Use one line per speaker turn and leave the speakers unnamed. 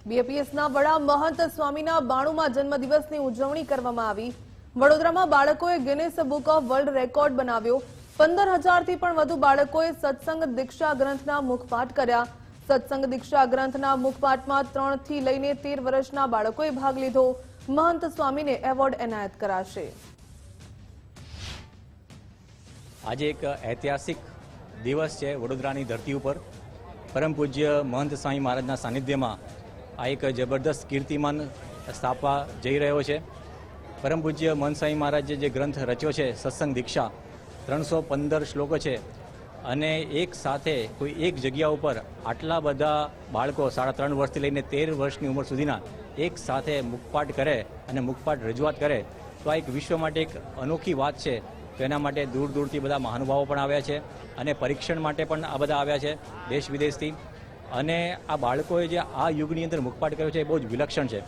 બીએપીએસના વડા મહંત સ્વામીના 92મા જન્મદિવસની ઉજવણી કરવામાં આવી। વડોદરામાં બાળકોએ Guinness book of world record બનાવ્યો। 15,000થી પણ વધુ બાળકોએ સત્સંગ દીક્ષા ગ્રંથના મુખપાઠ કર્યા। સત્સંગ દીક્ષા ગ્રંથના મુખપાઠમાં 3 થી લઈને 13 વર્ષના બાળકોએ ભાગ લીધો। મહંત સ્વામીને એવોર્ડ એનાયત કરાશે।
આજે એક ઐતિહાસિક દિવસ છે વડોદરાની ધરતી ઉપર। પરમ પૂજ્ય મહંત સ્વામી મહારાજના સાનિધ્યમાં આ એક જબરદસ્ત કીર્તિમાન સ્થાપવા જઈ રહ્યો છે। પરમ પૂજ્ય મહંત સ્વામી મહારાજે જે ગ્રંથ રચ્યો છે સત્સંગ દીક્ષા, 315 શ્લોકો છે અને એક સાથે કોઈ એક જગ્યા ઉપર આટલા બધા બાળકો 3.5 વર્ષથી લઈને 13 વર્ષની ઉંમર સુધીના એક સાથે મુખપાઠ કરે અને મુખપાઠ રજૂઆત કરે તો આ એક વિશ્વ માટે એક અનોખી વાત છે। તો એના માટે દૂર દૂરથી બધા મહાનુભાવો પણ આવ્યા છે અને પરીક્ષણ માટે પણ આ બધા આવ્યા છે દેશ વિદેશથી। અને આ બાળકોએ જે આ યુગની અંદર મુખપાઠ કર્યો છે એ બહુ જ વિલક્ષણ છે।